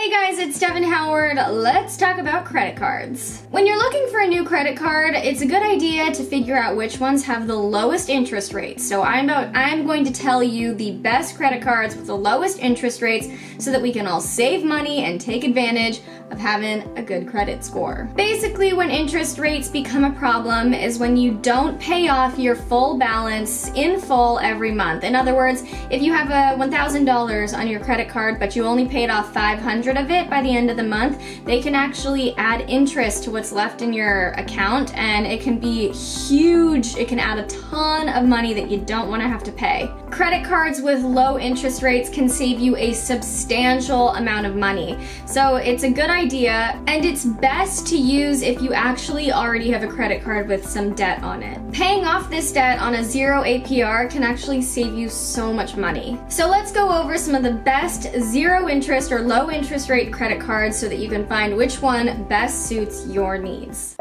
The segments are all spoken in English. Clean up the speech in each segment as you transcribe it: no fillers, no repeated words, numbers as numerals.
Hey guys, it's Devin Howard. Let's talk about credit cards. When you're looking for a new credit card, it's a good idea to figure out which ones have the lowest interest rates. So I'm going to tell you the best credit cards with the lowest interest rates so that we can all save money and take advantage of having a good credit score. Basically, when interest rates become a problem is when you don't pay off your full balance in full every month. In other words, if you have a $1,000 on your credit card but you only paid off $500 of it by the end of the month, they can actually add interest to what's left in your account, and it can be huge. It can add a ton of money that you don't want to have to pay. Credit cards with low interest rates can save you a substantial amount of money. So it's a good idea, and it's best to use if you actually already have a credit card with some debt on it. Paying off this debt on a 0 APR can actually save you so much money. So let's go over some of the best zero interest or low interest rate credit cards so that you can find which one best suits your needs.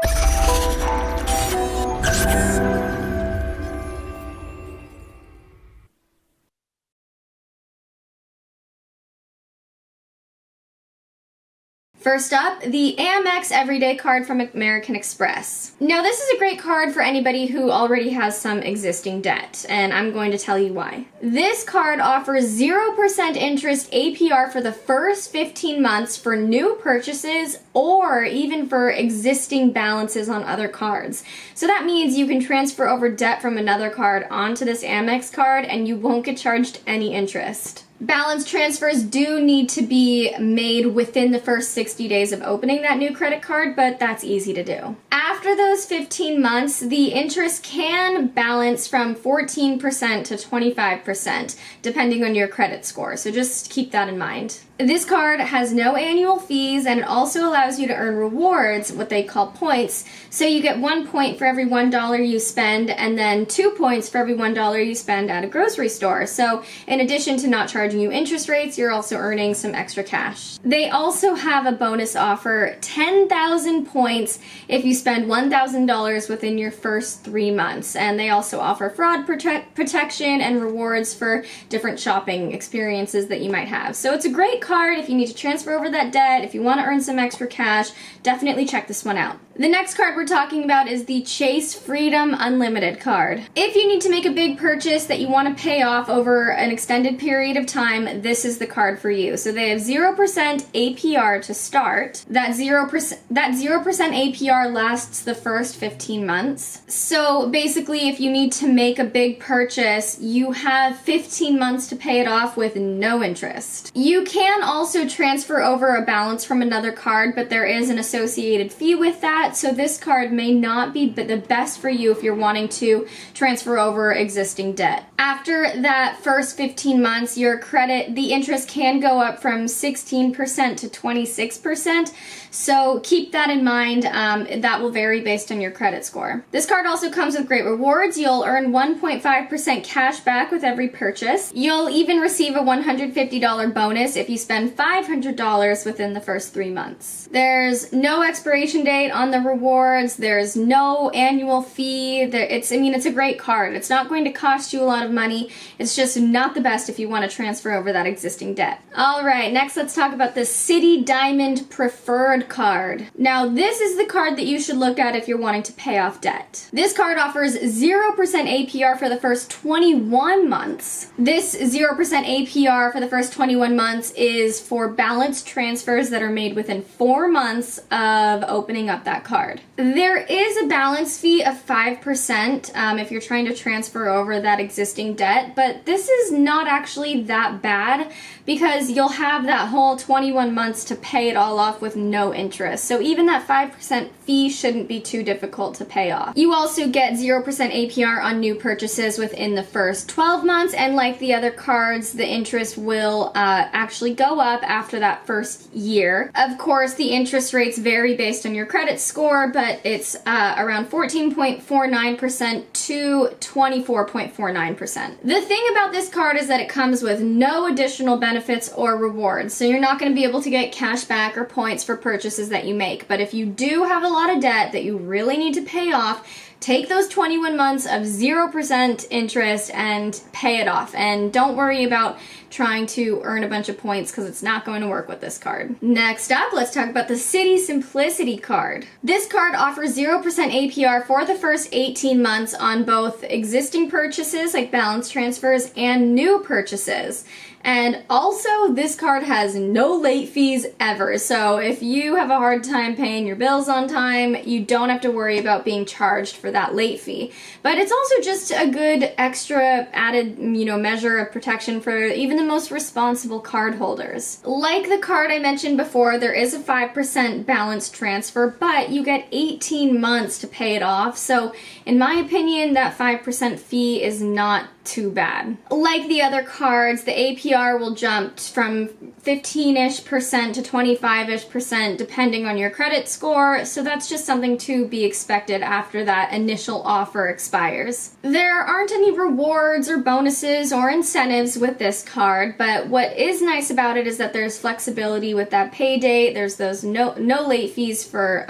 First up, the Amex Everyday Card from American Express. Now, this is a great card for anybody who already has some existing debt, and I'm going to tell you why. This card offers 0% interest APR for the first 15 months for new purchases or even for existing balances on other cards. So that means you can transfer over debt from another card onto this Amex card and you won't get charged any interest. Balance transfers do need to be made within the first 60 days of opening that new credit card, but that's easy to do. After those 15 months, the interest can balance from 14% to 25%, depending on your credit score, so just keep that in mind. This card has no annual fees, and it also allows you to earn rewards, what they call points. So you get 1 point for every $1 you spend, and then 2 points for every $1 you spend at a grocery store. So in addition to not charging you interest rates, you're also earning some extra cash. They also have a bonus offer, 10,000 points if you spend $1,000 within your first 3 months. And they also offer fraud protection and rewards for different shopping experiences that you might have. So it's a great card if you need to transfer over that debt, if you want to earn some extra cash. Definitely check this one out. The next card we're talking about is the Chase Freedom Unlimited card. If you need to make a big purchase that you want to pay off over an extended period of time, this is the card for you. So they have 0% APR to start. That 0% APR lasts the first 15 months. So basically, if you need to make a big purchase, you have 15 months to pay it off with no interest. You can also transfer over a balance from another card, but there is an associated fee with that. So this card may not be the best for you if you're wanting to transfer over existing debt. After that first 15 months, the interest can go up from 16% to 26%. So keep that in mind. That will vary based on your credit score. This card also comes with great rewards. You'll earn 1.5% cash back with every purchase. You'll even receive a $150 bonus if you spend $500 within the first 3 months. There's no expiration date on the rewards. There's no annual fee. It's a great card. It's not going to cost you a lot of money. It's just not the best if you want to transfer over that existing debt. All right, next let's talk about the Citi Diamond Preferred card. Now, this is the card that you should look at if you're wanting to pay off debt. This card offers 0% APR for the first 21 months. This 0% APR for the first 21 months is for balance transfers that are made within 4 months of opening up that card. There is a balance fee of 5% if you're trying to transfer over that existing debt, but this is not actually that bad because you'll have that whole 21 months to pay it all off with no interest. So even that 5% fee shouldn't be too difficult to pay off. You also get 0% APR on new purchases within the first 12 months, and like the other cards, the interest will actually go up after that first year. Of course, the interest rates vary based on your credit score, but it's around 14.49% to 24.49%. The thing about this card is that it comes with no additional benefits or rewards, so you're not going to be able to get cash back or points for purchases that you make. But if you do have a lot of debt that you really need to pay off, Take those 21 months of 0% interest and pay it off. And don't worry about trying to earn a bunch of points because it's not going to work with this card. Next up, let's talk about the Citi Simplicity card. This card offers 0% APR for the first 18 months on both existing purchases like balance transfers and new purchases. And also, this card has no late fees ever. So if you have a hard time paying your bills on time, you don't have to worry about being charged for that late fee. But it's also just a good extra added, measure of protection for even the most responsible card holders. Like the card I mentioned before, there is a 5% balance transfer, but you get 18 months to pay it off. So in my opinion, that 5% fee is not too bad. Like the other cards, the APR will jump from 15-ish% to 25-ish% depending on your credit score, so that's just something to be expected after that initial offer expires. There aren't any rewards or bonuses or incentives with this card, but what is nice about it is that there's flexibility with that pay date. There's those no late fees for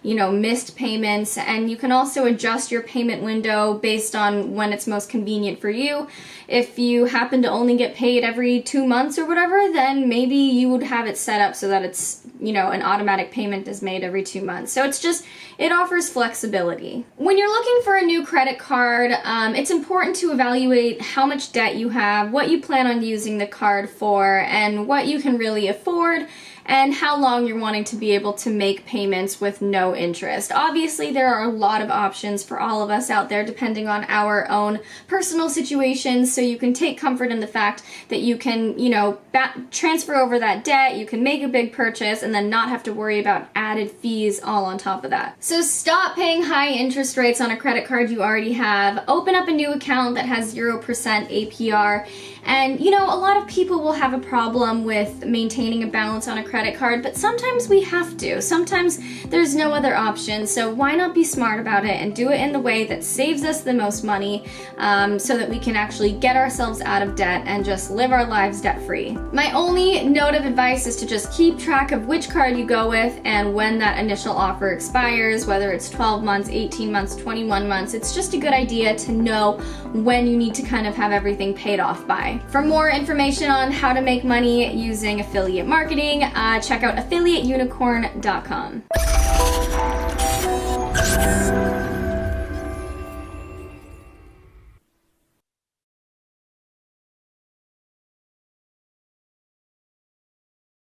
missed payments, and you can also adjust your payment window based on when it's most convenient for you. If you happen to only get paid every 2 months or whatever, then maybe you would have it set up so that it's, an automatic payment is made every 2 months. So it offers flexibility. When you're looking for a new credit card, it's important to evaluate how much debt you have, what you plan on using the card for, and what you can really afford, and how long you're wanting to be able to make payments with no interest. Obviously, there are a lot of options for all of us out there depending on our own personal situations, so you can take comfort in the fact that you can, transfer over that debt, you can make a big purchase, and then not have to worry about added fees all on top of that. So stop paying high interest rates on a credit card you already have. Open up a new account that has 0% APR. And, a lot of people will have a problem with maintaining a balance on a credit card, but sometimes we have to. Sometimes there's no other option, so why not be smart about it and do it in the way that saves us the most money so that we can actually get ourselves out of debt and just live our lives debt-free. My only note of advice is to just keep track of which card you go with and when that initial offer expires, whether it's 12 months, 18 months, 21 months. It's just a good idea to know when you need to kind of have everything paid off by. For more information on how to make money using affiliate marketing, check out affiliateunicorn.com.